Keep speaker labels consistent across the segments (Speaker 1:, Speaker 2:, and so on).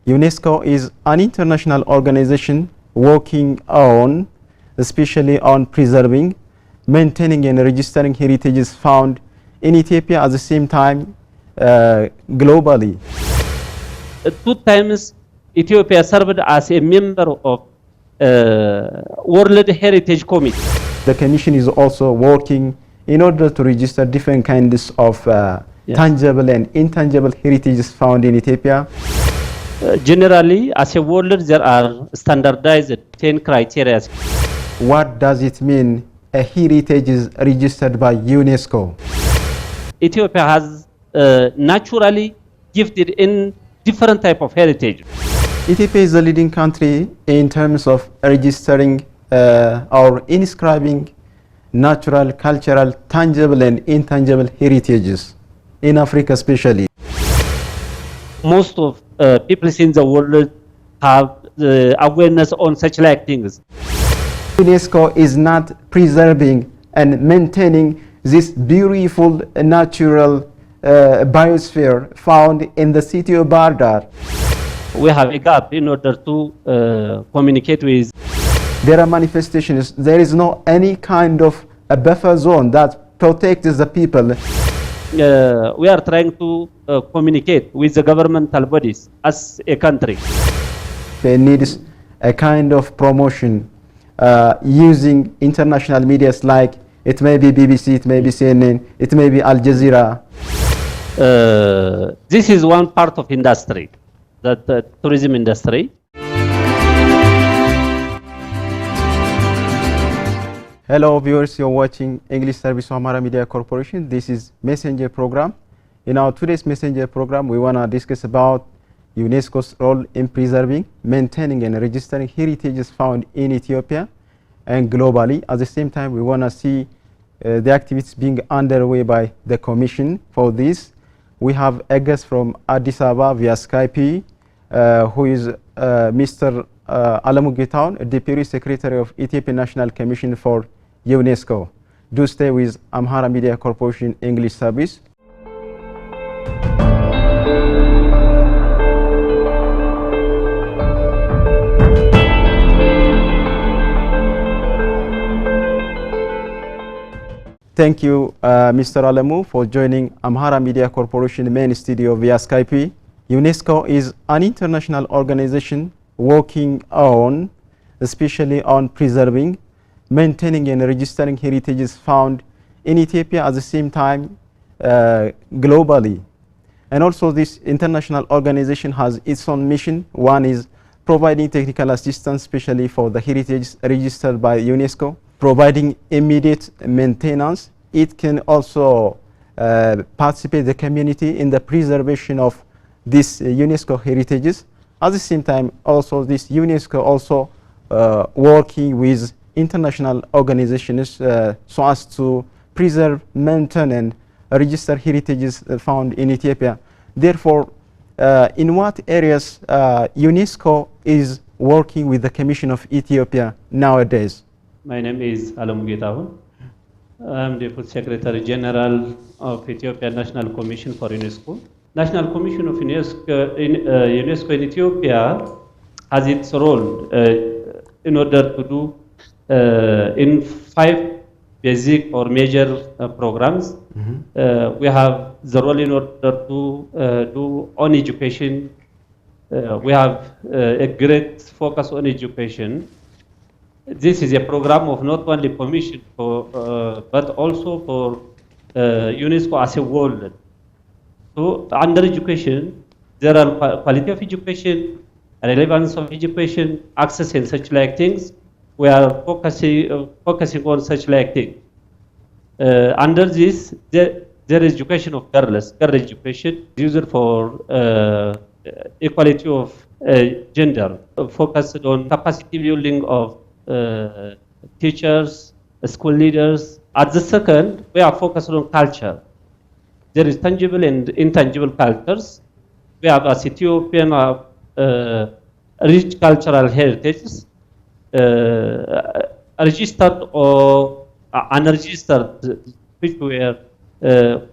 Speaker 1: UNESCO is an international organization working on, especially on preserving, maintaining and registering heritages found in Ethiopia at the same time globally.
Speaker 2: 2 times Ethiopia served as a member of World Heritage Committee.
Speaker 1: The Commission is also working in order to register different kinds of tangible and intangible heritages found in Ethiopia.
Speaker 2: Generally, as a world, there are standardized 10 criteria.
Speaker 1: What does it mean a heritage is registered by UNESCO?
Speaker 2: Ethiopia has naturally gifted in different type of heritage.
Speaker 1: Ethiopia is the leading country in terms of registering or inscribing natural, cultural, tangible and intangible heritages in Africa especially.
Speaker 2: Most of people in the world have awareness on such like things.
Speaker 1: UNESCO is not preserving and maintaining this beautiful natural biosphere found in the city of Bardar.
Speaker 2: We have a gap in order to communicate with.
Speaker 1: There are manifestations. There is no any kind of a buffer zone that protects the people.
Speaker 2: We are trying to communicate with the governmental bodies as a country.
Speaker 1: There needs a kind of promotion using international medias like it may be BBC, it may be CNN, it may be Al Jazeera.
Speaker 2: This is one part of industry, the tourism industry.
Speaker 1: Hello viewers, you're watching English Service of Amhara Media Corporation. This is Messenger program. In our today's Messenger program, we want to discuss about UNESCO's role in preserving, maintaining and registering heritages found in Ethiopia and globally. At the same time, we want to see the activities being underway by the Commission for this. We have a guest from Addis Ababa via Skype, who is Mr. Alamu Getaun, Deputy Secretary of Ethiopian National Commission for UNESCO. Do stay with Amhara Media Corporation English Service. Thank you, Mr. Alamu, for joining Amhara Media Corporation main studio via Skype. UNESCO is an international organization working on, especially on preserving, maintaining and registering heritages found in Ethiopia at the same time globally. And also this international organization has its own mission. One is providing technical assistance, especially for the heritage registered by UNESCO, providing immediate maintenance. It can also participate the community in the preservation of these UNESCO heritages. At the same time, also this UNESCO also working with international organizations so as to preserve, maintain and register heritages found in Ethiopia. Therefore, in what areas UNESCO is working with the Commission of Ethiopia nowadays?
Speaker 2: My name is Alamu Getaun. I'm Deputy Secretary General of Ethiopian National Commission for UNESCO. National Commission of UNESCO in Ethiopia has its role in order to do in 5 basic or major programs. We have the role in order to do on education. We have a great focus on education. This is a program of not only Commission for, but also for UNESCO as a world. So under education, there are quality of education, relevance of education, access and such like things. We are focusing on such like things. Under this, there is education of girl education, used for equality of gender, focused on capacity building of teachers, school leaders. At the second, we are focused on culture. There is tangible and intangible cultures. We have as Ethiopian rich cultural heritages, registered or unregistered, which were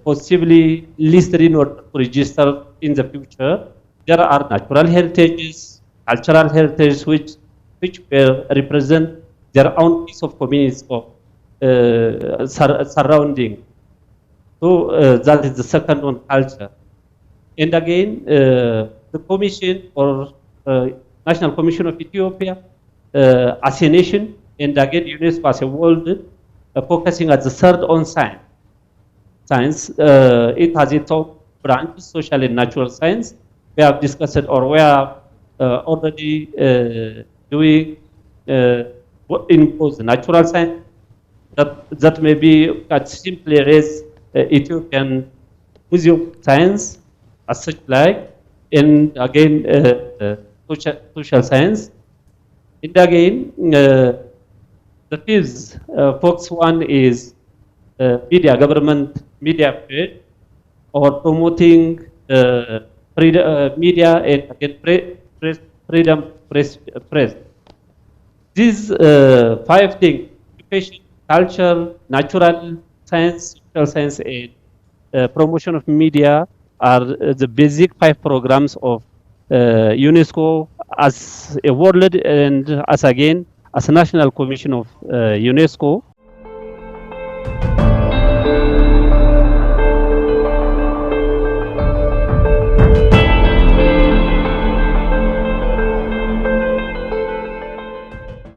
Speaker 2: possibly listed in order to register in the future. there are natural heritages, cultural heritages, which represent their own piece of communities of surrounding. So that is the second one, culture. And again, the Commission or National Commission of Ethiopia as a nation, and again UNESCO as a world, focusing at the third on science. It has its own branch, social and natural science. We have discussed it, or we are already doing in both natural science that may be simply raise Ethiopian museum science as such, like, and again social science. And again, the fifth focus one is media, government media affairs, or promoting freedom, media and again freedom press. These five things: education, culture, natural science, social science, and promotion of media are the basic five programs of UNESCO as a world and as again as a national commission of UNESCO.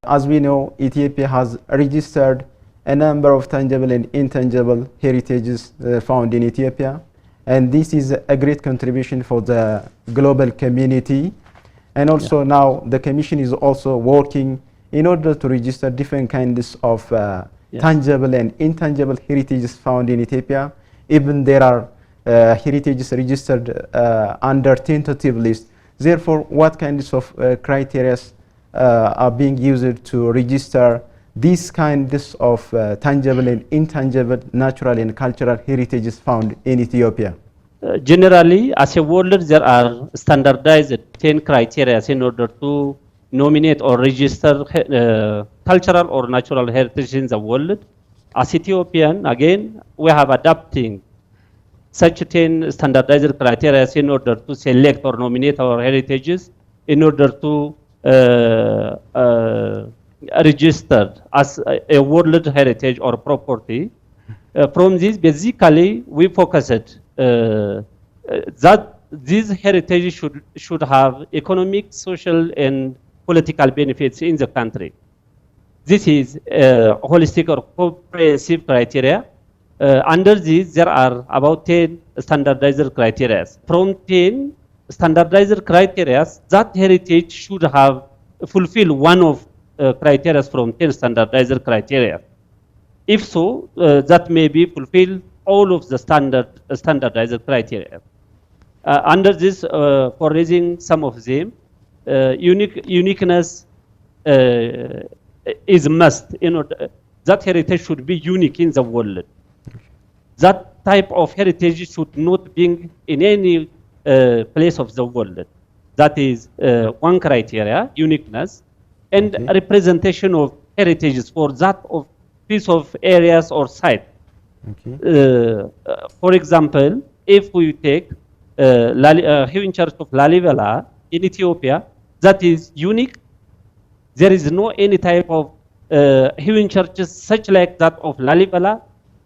Speaker 1: As we know, Ethiopia has registered a number of tangible and intangible heritages found in Ethiopia, and this is a great contribution for the global community. And also now the Commission is also working in order to register different kinds of tangible and intangible heritages found in Ethiopia. Even there are heritages registered under tentative list. Therefore, what kinds of criteria are being used to register these kinds of tangible and intangible natural and cultural heritages found in Ethiopia?
Speaker 2: Generally, as a world, there are standardized 10 criteria in order to nominate or register cultural or natural heritage in the world. As Ethiopian, again, we have adapting such 10 standardized criteria in order to select or nominate our heritages in order to registered as a world heritage or property. From this, basically, we focused that these heritages should have economic, social, and political benefits in the country. This is holistic or comprehensive criteria. Under this, there are about 10 standardized criteria. From 10 standardized criteria, that heritage should have fulfill one of criteria from 10 standardized criteria. If so, that may be fulfill all of the standardized criteria. Under this, for raising some of them, uniqueness is must. In order, that heritage should be unique in the world. That type of heritage should not be in any place of the world. That is one criteria, uniqueness, and representation of heritages for that of piece of areas or site. For example, if we take Hewin Church of Lalibela in Ethiopia, that is unique. There is no any type of Hewin churches such like that of Lalibela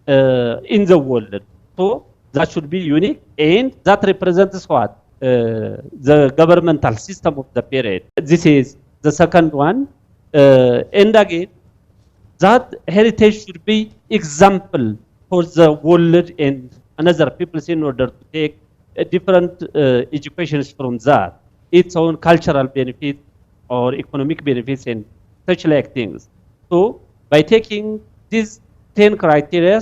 Speaker 2: in the world. So that should be unique, and that represents what? The governmental system of the period. This is the second one. And again, that heritage should be example for the world and another peoples in order to take different educations from that, its own cultural benefits or economic benefits and such like things. So by taking these 10 criteria,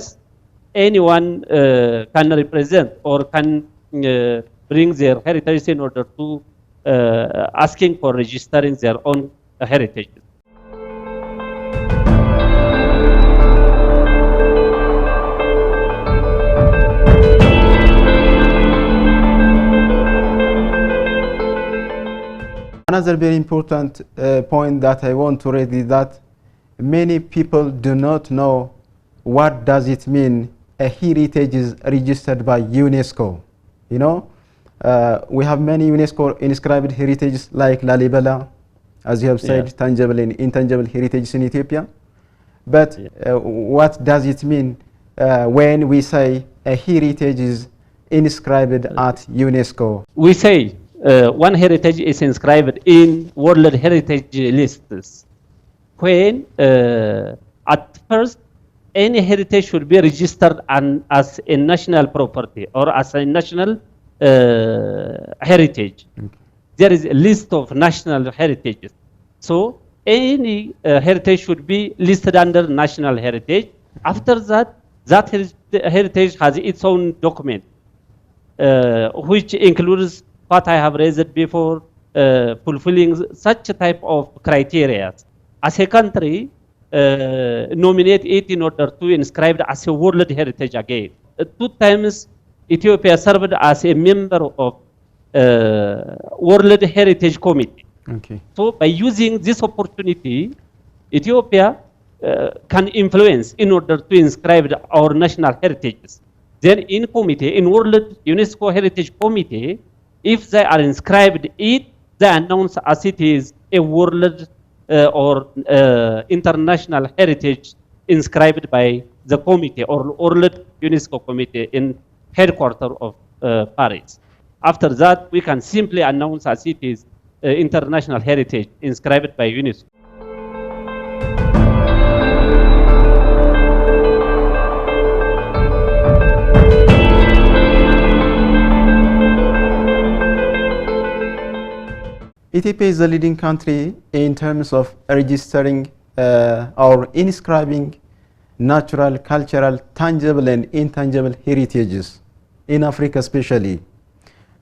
Speaker 2: anyone can represent or can bring their heritage in order to asking for registering their own heritage.
Speaker 1: Another very important point that I want to raise is that many people do not know what does it mean a heritage is registered by UNESCO. You know, We have many UNESCO inscribed heritages like Lalibela, as you have said, tangible and intangible heritages in Ethiopia. But what does it mean when we say a heritage is inscribed at UNESCO?
Speaker 2: We say one heritage is inscribed in World Heritage lists. When at first any heritage should be registered as a national property or as a national heritage. Okay. There is a list of national heritages. So any heritage should be listed under national heritage. After that, that heritage has its own document, which includes what I have raised before, fulfilling such a type of criteria. As a country, nominate it in order to inscribe it as a World Heritage again. 2 times Ethiopia served as a member of World Heritage Committee. Okay. So by using this opportunity, Ethiopia can influence in order to inscribe our national heritages. Then in committee, in World UNESCO Heritage Committee, if they are inscribed it, they announce as it is a world or international heritage inscribed by the committee or World UNESCO Committee in headquarters of Paris. After that, we can simply announce as it is international heritage inscribed by UNESCO.
Speaker 1: Ethiopia is the leading country in terms of registering or inscribing natural, cultural, tangible and intangible heritages in Africa especially.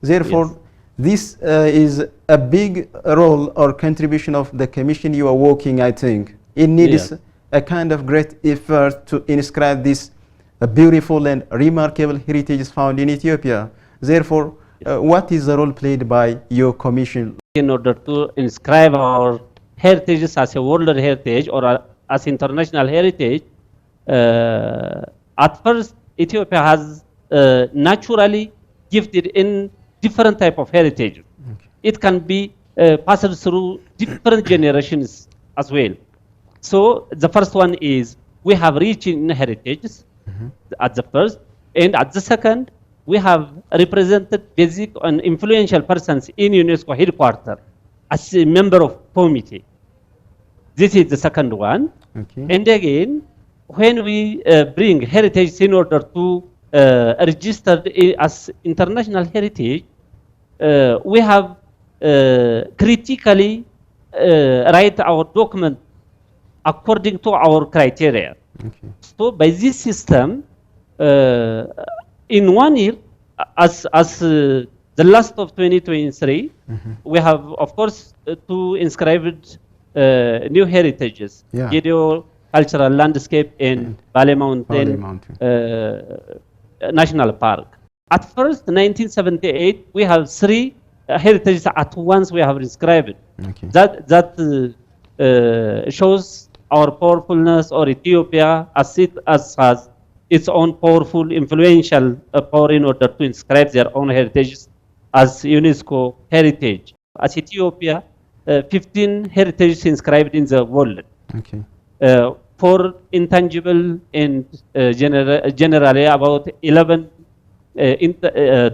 Speaker 1: Therefore, this is a big role or contribution of the commission you are working, I think. It needs a kind of great effort to inscribe these beautiful and remarkable heritages found in Ethiopia. Therefore, what is the role played by your commission?
Speaker 2: In order to inscribe our heritages as a world heritage or as international heritage, at first Ethiopia has naturally gifted in different type of heritage. Okay. It can be passed through different generations as well. So the first one is we have rich in heritages at the first, and at the second, we have represented basic and influential persons in UNESCO headquarters as a member of committee. This is the second one. Okay. And again, when we bring heritage in order to register as international heritage, we have critically write our document according to our criteria. Okay. So by this system, in 1 year, as the last of 2023, we have, of course, two inscribed new heritages, Gideo Cultural Landscape and Valley Mountain National Park. At first, 1978, we have 3 heritages at once we have inscribed. Okay. That shows our powerfulness, or Ethiopia as it has its own powerful, influential power in order to inscribe their own heritages as UNESCO heritage. As Ethiopia, 15 heritages inscribed in the world. Okay. 4 intangible and generally about 11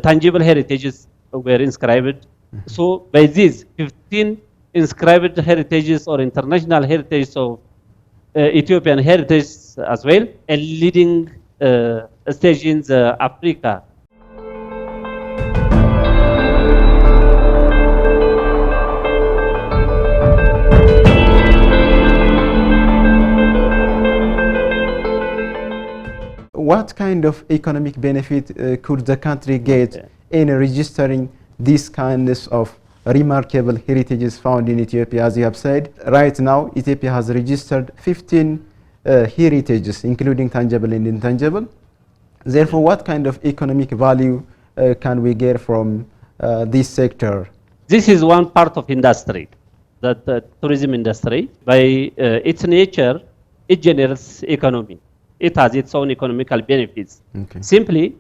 Speaker 2: tangible heritages were inscribed. So by these 15 inscribed heritages or international heritages of Ethiopian heritage as well, a leading stage in Africa.
Speaker 1: What kind of economic benefit could the country get in registering these kinds of remarkable heritages found in Ethiopia? As you have said, right now Ethiopia has registered 15 heritages, including tangible and intangible. Therefore, what kind of economic value can we get from this sector?
Speaker 2: This is one part of industry, the tourism industry. By its nature, it generates economy. It has its own economical benefits. Okay. Simply,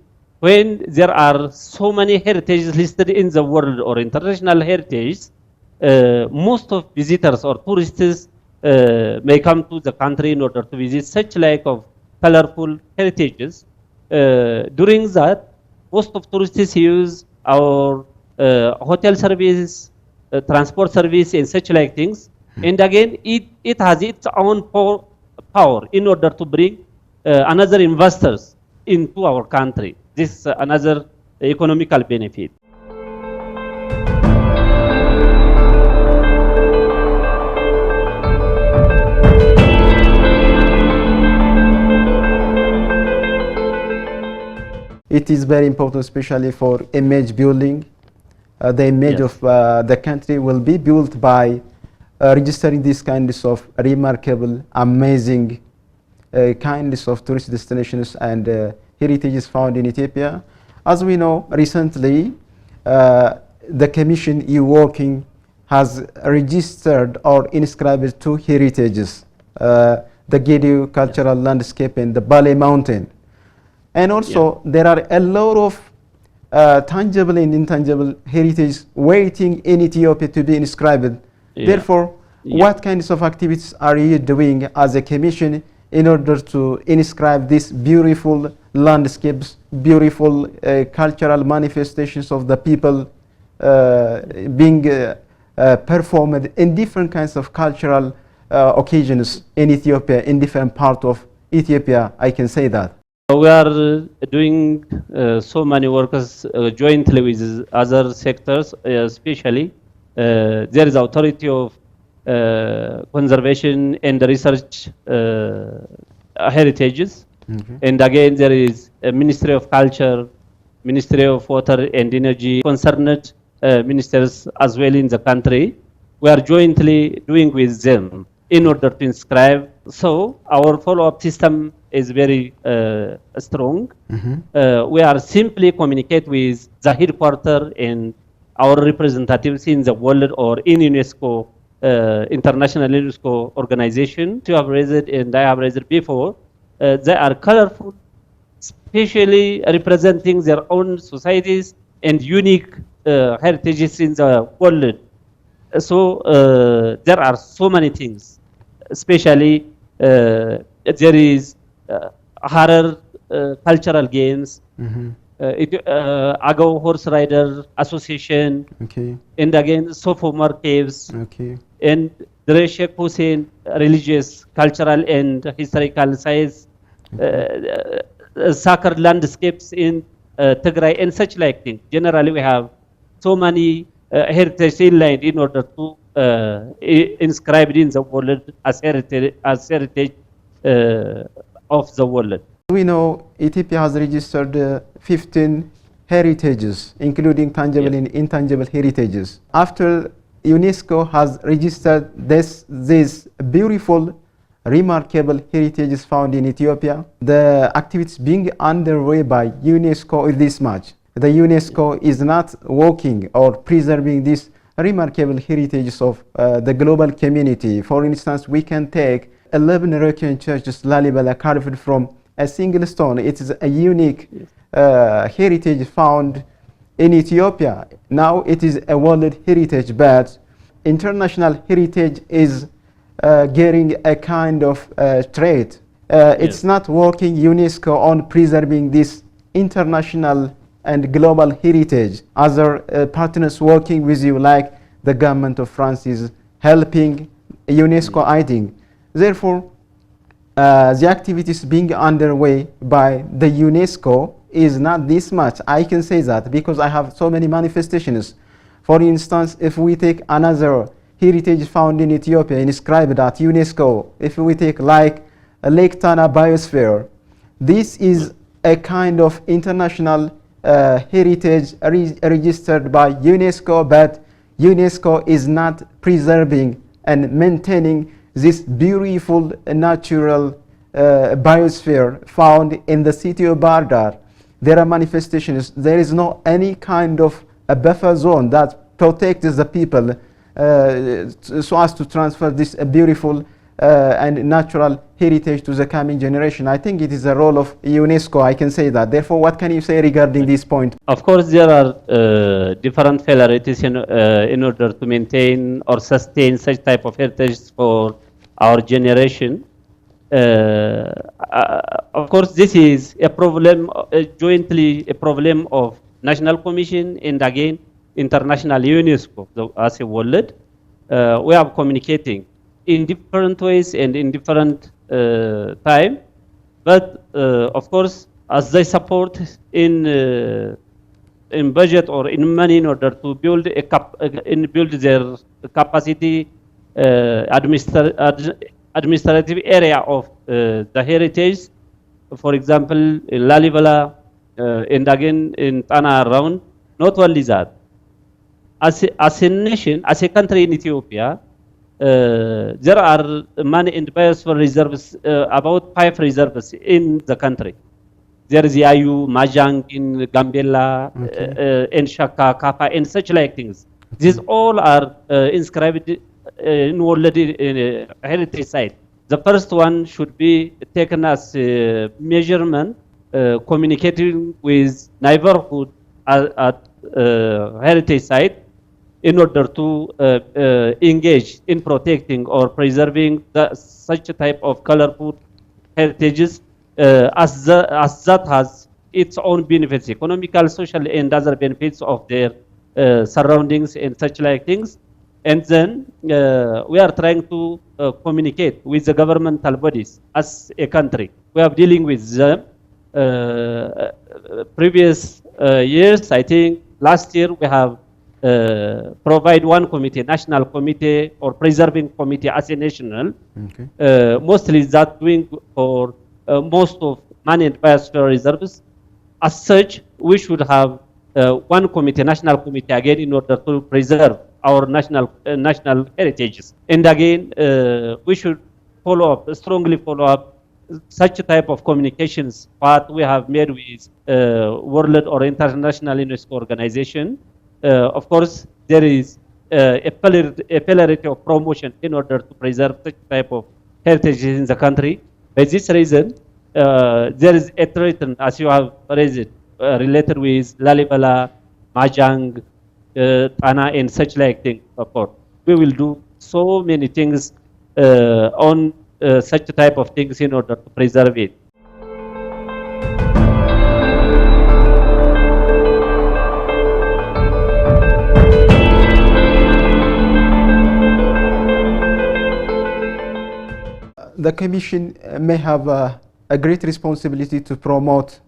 Speaker 2: when there are so many heritages listed in the world or international heritage, most of visitors or tourists may come to the country in order to visit such like of colorful heritages. During that, most of tourists use our hotel service, transport service, and such like things. And again, it has its own power in order to bring another investors into our country. This is another economical benefit.
Speaker 1: It is very important, especially for image building. The image
Speaker 2: Yes.
Speaker 1: of the country will be built by registering these kinds of remarkable, amazing kinds of tourist destinations and heritages found in Ethiopia. As we know, recently the Commission EU Working has registered or inscribed two heritages, the Gedu cultural landscape and the Bale Mountain. And also there are a lot of tangible and intangible heritage waiting in Ethiopia to be inscribed. Therefore, what kinds of activities are you doing as a commission in order to inscribe these beautiful landscapes, beautiful cultural manifestations of the people being performed in different kinds of cultural occasions in Ethiopia, in different parts of Ethiopia, I can say that.
Speaker 2: We are doing so many works jointly with other sectors, especially there is authority of conservation and research heritages. And again, there is a Ministry of Culture, Ministry of Water and Energy, concerned ministers as well in the country. We are jointly doing with them in order to inscribe. So our follow-up system is very strong. We are simply communicate with the headquarters and our representatives in the world or in UNESCO, international UNESCO organization. You have raised and I have raised before. They are colorful, especially representing their own societies and unique heritages in the world. So there are so many things, especially there is Harar cultural games, Agao Horse Rider Association, and again Sofomar Caves, and Dre Sheikh Hussein religious, cultural and historical sites, sacred landscapes in Tigray and such like things. Generally, we have so many heritage inlined in order to inscribed in the world as heritage of the world.
Speaker 1: We know Ethiopia has registered 15 heritages, including tangible and intangible heritages. After UNESCO has registered these beautiful, remarkable heritages found in Ethiopia, the activities being underway by UNESCO is this much. The UNESCO is not working or preserving these remarkable heritages of the global community. For instance, we can take 11 European churches, Lalibela, carved from a single stone. It is a unique heritage found in Ethiopia. Now it is a world heritage, but international heritage is getting a kind of trait. It's not working UNESCO on preserving this international and global heritage. Other partners working with you, like the government of France, is helping UNESCO aiding. Therefore, the activities being underway by the UNESCO is not this much. I can say that because I have so many manifestations. For instance, if we take another heritage found in Ethiopia inscribed at UNESCO, if we take like a Lake Tana biosphere, this is a kind of international heritage registered by UNESCO, but UNESCO is not preserving and maintaining this beautiful natural biosphere found in the city of Bardar. There are manifestations. There is no any kind of a buffer zone that protects the people so as to transfer this beautiful and natural heritage to the coming generation. I think it is a role of UNESCO, I can say that. Therefore, what can you say regarding this point?
Speaker 2: Of course, there are different priorities in order to maintain or sustain such type of heritage for our generation. Of course, this is a problem, jointly a problem of National Commission and again international UNESCO as a world. We are communicating in different ways and in different time, but of course, as they support in budget or in money in order to build build their capacity, administrative area of the heritage. For example, in Lalibela and again in Tana around. Not only that, as a nation, as a country in Ethiopia, there are money and biosphere reserves, about 5 reserves in the country. There is Yayu, Majang in Gambela, and Shaka, Kappa, and such like things. These all are inscribed in World Heritage Site. The first one should be taken as a measurement, communicating with neighborhood at heritage site in order to engage in protecting or preserving such a type of colorful heritages as that has its own benefits, economical, social, and other benefits of their surroundings and such like things. And then we are trying to communicate with the governmental bodies as a country. We are dealing with them. Previous years, I think last year we have provide one committee, national committee or preserving committee as a national. Mostly that doing for most of money and biosphere reserves. As such, we should have one committee, national committee again in order to preserve our national heritages. And again, we should follow up, strongly follow up such a type of communications path we have made with world or international UNESCO organization. Of course, there is a plurality of promotion in order to preserve such type of heritage in the country. By this reason, there is a threat, as you have raised, related with Lalibela, Majang, Tana, and such like things. Of course, we will do so many things on such type of things in order to preserve it.
Speaker 1: The Commission may have a great responsibility to promote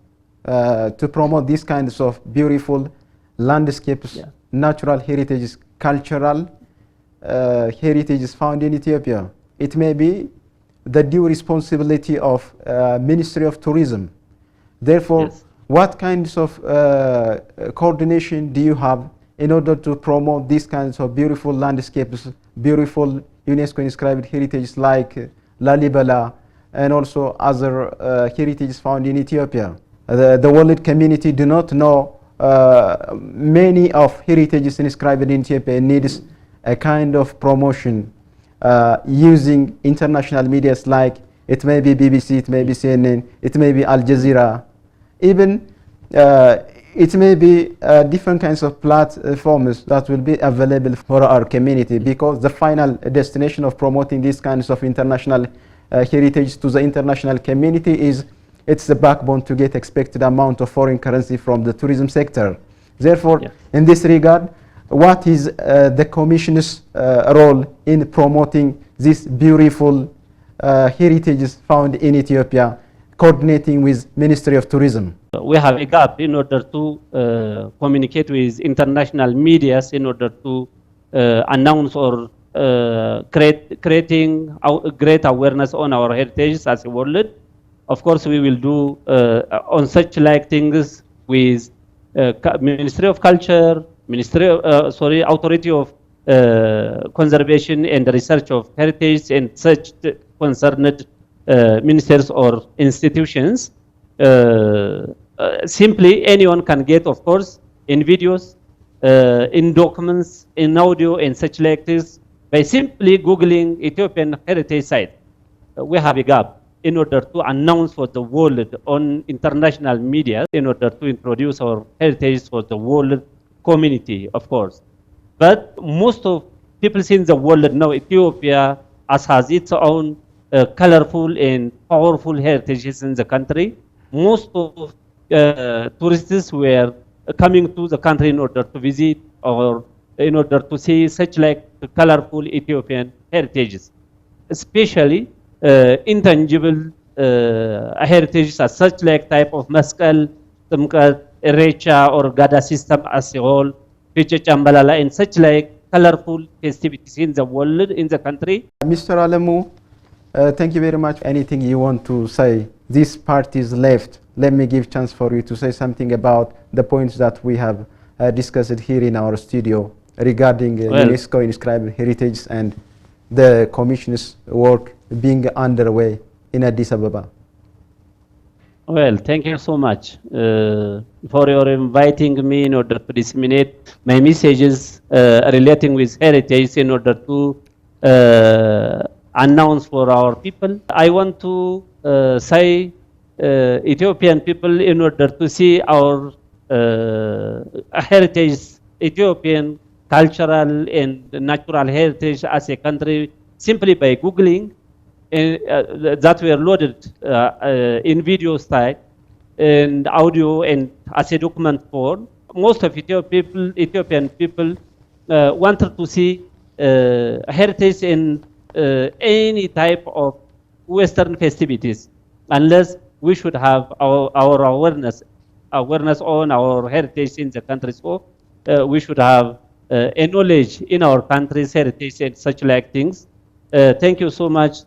Speaker 1: these kinds of beautiful landscapes, natural heritages, cultural heritages found in Ethiopia. It may be the due responsibility of Ministry of Tourism. Therefore, what kinds of coordination do you have in order to promote these kinds of beautiful landscapes, beautiful UNESCO inscribed heritages like Lalibela and also other heritages found in Ethiopia? The world community do not know many of heritages inscribed in Ethiopia. It needs a kind of promotion using international medias like it may be BBC, it may be CNN, it may be Al Jazeera, even it may be different kinds of platforms that will be available for our community, because the final destination of promoting these kinds of international heritage to the international community is it's the backbone to get expected amount of foreign currency from the tourism sector. Therefore, in this regard, what is the Commission's role in promoting these beautiful heritages found in Ethiopia, coordinating with Ministry of Tourism?
Speaker 2: We have a gap in order to communicate with international medias in order to announce or creating great awareness on our heritage as a world. Of course, we will do on such like things with Ministry of Culture, Authority of Conservation and Research of Heritage, and such concerned ministers or institutions. Simply anyone can get, of course, in videos, in documents, in audio, and such like this by simply Googling Ethiopian heritage site. we have a gap in order to announce for the world on international media, in order to introduce our heritage for the world community, of course. But most of people in the world know Ethiopia as has its own colorful and powerful heritages in the country. Most of tourists were coming to the country in order to visit or in order to see such like colorful Ethiopian heritages, especially intangible heritages as such like type of Maskal, Tumkat, Erecha or Gada system as a whole, Piche Chambalala and such like colorful festivities in the world, in the country.
Speaker 1: Mr. Alemu, thank you very much. Anything you want to say? This part is left. Let me give chance for you to say something about the points that we have discussed here in our studio regarding UNESCO inscribed heritage and the Commission's work being underway in Addis Ababa.
Speaker 2: Well, thank you so much for your inviting me in order to disseminate my messages relating with heritage in order to announce for our people. I want to say Ethiopian people in order to see our heritage, Ethiopian cultural and natural heritage as a country simply by Googling that were loaded in video style and audio and as a document form. Most of Ethiopian people wanted to see heritage in any type of Western festivities, unless we should have our awareness on our heritage in the country. So we should have a knowledge in our country's heritage and such like things. Thank you so much.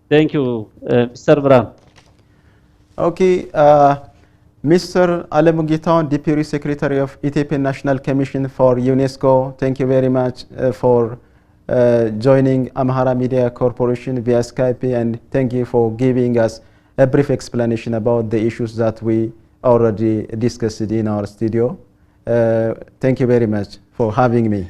Speaker 2: Thank you, Mr. Brown.
Speaker 1: Okay, Mr. Alemu Giton, Deputy Secretary of Ethiopian National Commission for UNESCO, thank you very much for joining Amhara Media Corporation via Skype, and thank you for giving us a brief explanation about the issues that we already discussed in our studio. Thank you very much for having me.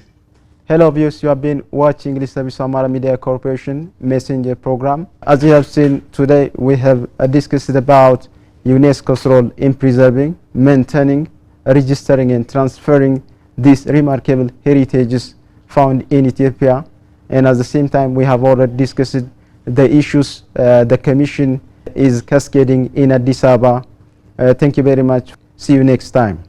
Speaker 1: Hello viewers, you have been watching the service of Amhara Media Corporation Messenger program. As you have seen today, we have discussed about UNESCO's role in preserving, maintaining, registering and transferring these remarkable heritages found in Ethiopia. And at the same time, we have already discussed the issues the Commission is cascading in Addis Ababa. Thank you very much. See you next time.